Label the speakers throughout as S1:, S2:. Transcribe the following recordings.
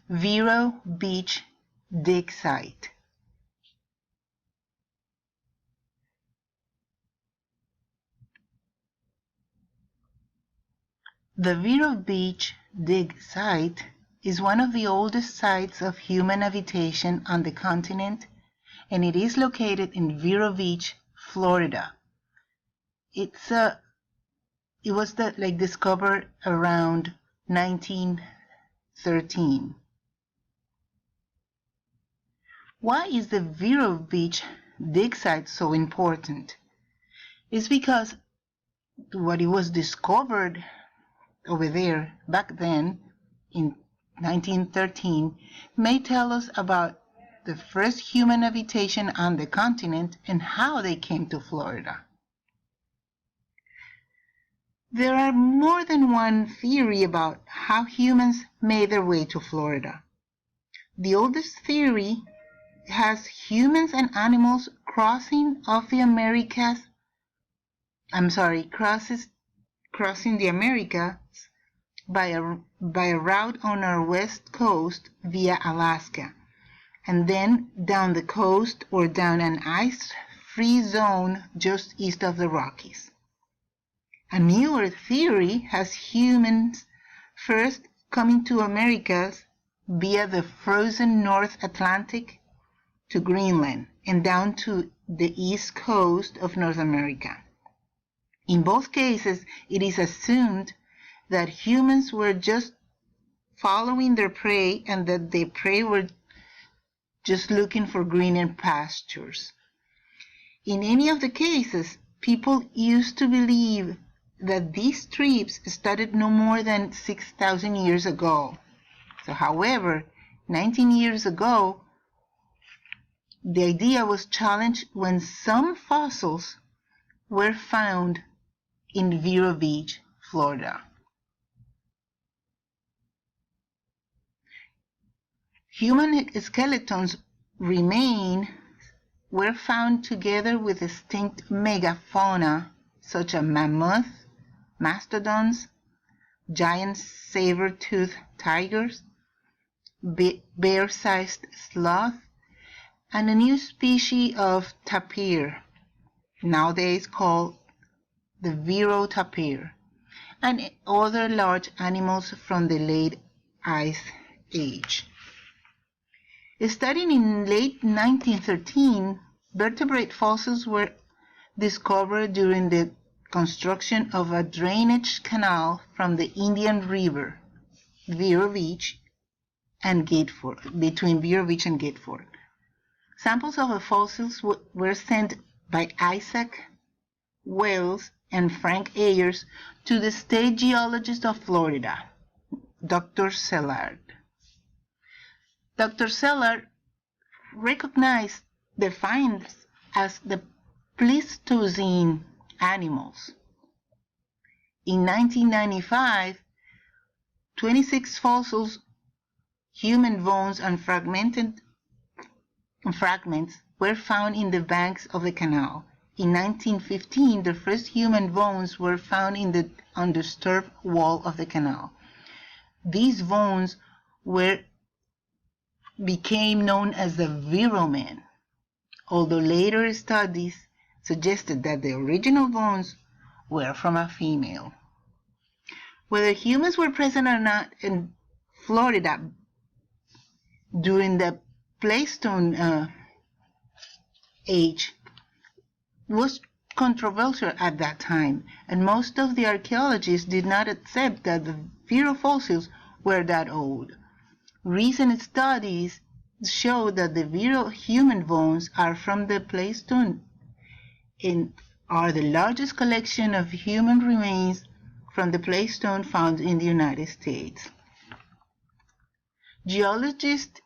S1: Vero Beach dig site. The Vero Beach dig site is one of the oldest sites of human habitation on the continent, and it is located in Vero Beach, Florida. It was discovered around 1913. Why is the Vero Beach dig site so important? It's because what it was discovered over there back then in 1913 may tell us about the first human habitation on the continent and how they came to Florida. There are more than one theory about how humans made their way to Florida. The oldest theory has humans and animals crossing the Americas by a route on our west coast via Alaska, and then down the coast or down an ice-free zone just east of the Rockies. A newer theory has humans first coming to Americas via the frozen North Atlantic to Greenland and down to the east coast of North America. In both cases, it is assumed that humans were just following their prey and that their prey were just looking for greener pastures. In any of the cases, people used to believe that these trips started no more than 6,000 years ago. However, 19 years ago, the idea was challenged when some fossils were found in Vero Beach, Florida. Human skeletons were found together with extinct megafauna such as mammoths, mastodons, giant saber-toothed tigers, bear-sized sloth, and a new species of tapir, nowadays called the Vero tapir, and other large animals from the late Ice Age. Starting in late 1913, vertebrate fossils were discovered during the construction of a drainage canal from the Indian River, Vero Beach, and Gateford, between Vero Beach and Gateford. Samples of the fossils were sent by Isaac Wells and Frank Ayers to the state geologist of Florida, Dr. Szilard. Dr. Szilard recognized the finds as the Pleistocene animals. In 1995, 26 fossils, human bones, and fragments were found in the banks of the canal. In 1915, the first human bones were found in the undisturbed wall of the canal. These bones became known as the Vero men, although later studies suggested that the original bones were from a female. Whether humans were present or not in Florida during the Pleistocene age was controversial at that time, and most of the archaeologists did not accept that the Vero fossils were that old. Recent studies show that the Vero human bones are from the Pleistocene and are the largest collection of human remains from the Pleistocene found in the United States. Geologist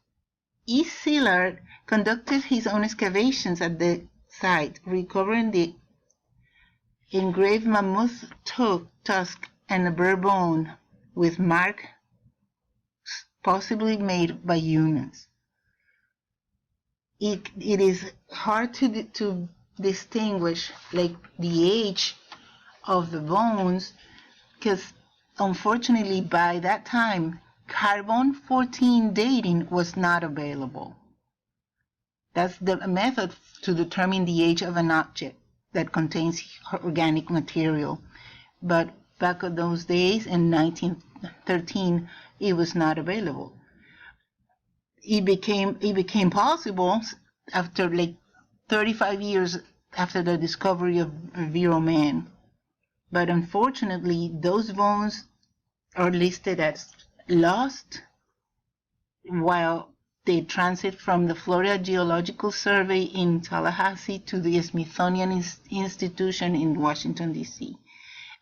S1: E. Szilard conducted his own excavations at the site, recovering the engraved mammoth tusk and a bear bone with marks possibly made by humans. It is hard to distinguish the age of the bones, because unfortunately by that time Carbon-14 dating was not available. That's the method to determine the age of an object that contains organic material. But back in those days, in 1913, it was not available. It became possible after like 35 years after the discovery of Vero Man. But unfortunately, those bones are listed as lost while they transit from the Florida Geological Survey in Tallahassee to the Smithsonian Institution in Washington, D.C.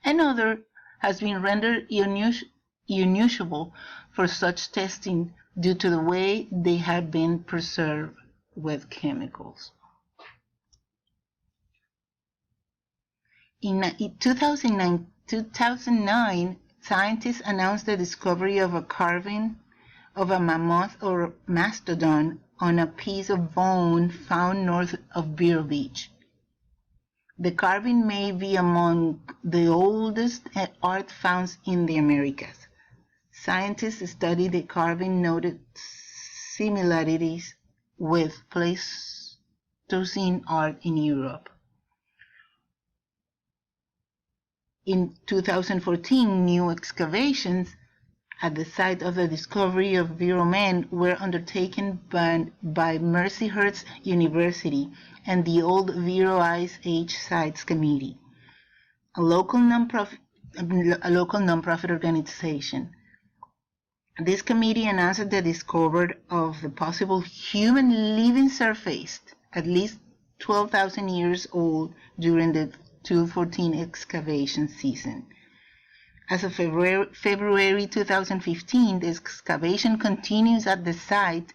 S1: Another has been rendered unusable for such testing due to the way they had been preserved with chemicals. In 2009, scientists announced the discovery of a carving of a mammoth or mastodon on a piece of bone found north of Vero Beach. The carving may be among the oldest artifacts in the Americas. Scientists studied the carving, noted similarities with Pleistocene art in Europe. In 2014, new excavations at the site of the discovery of Vero Man were undertaken by Mercyhurst University and the Old Vero Ice Age Sites Committee, a local nonprofit organization. This committee announced the discovery of the possible human living surface, at least 12,000 years old, during the 2014 excavation season. As of February 2015, the excavation continues at the site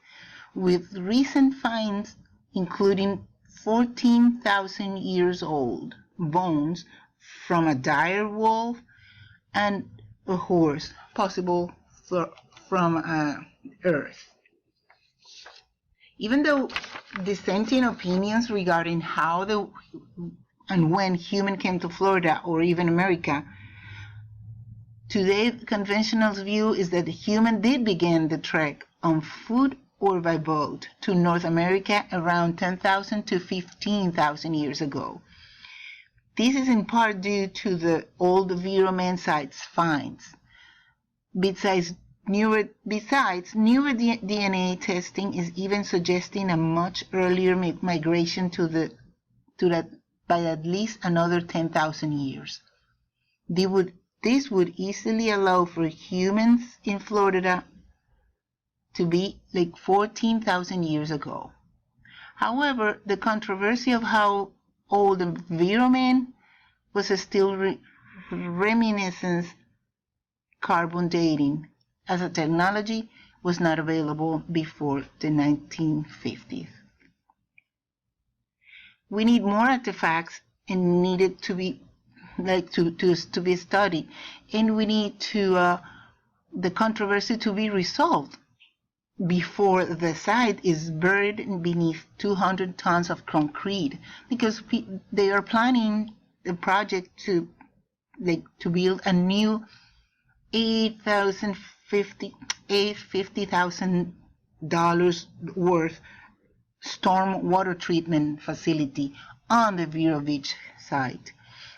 S1: with recent finds including 14,000 years old bones from a dire wolf and a horse, possible from Earth. Even though dissenting opinions regarding how and when human came to Florida or even America, today, the conventional view is that the human did begin the trek on foot or by boat to North America around 10,000 to 15,000 years ago. This is in part due to the old Vero Man sites finds. Besides, newer DNA testing is even suggesting a much earlier migration to that by at least another 10,000 years. This would easily allow for humans in Florida to be like 14,000 years ago. However, the controversy of how old the Vero Man was still reminiscent carbon dating, as a technology was not available before the 1950s. We need more artifacts and needed to be to be studied, and we need the controversy to be resolved before the site is buried beneath 200 tons of concrete, because they are planning the project to build a new $50,000 worth storm water treatment facility on the Vero Beach site.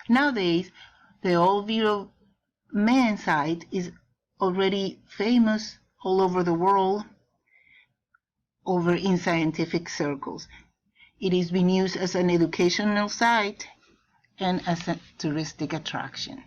S1: Nowadays, the old Vero Man site is already famous all over the world, over in scientific circles. It is being used as an educational site and as a touristic attraction.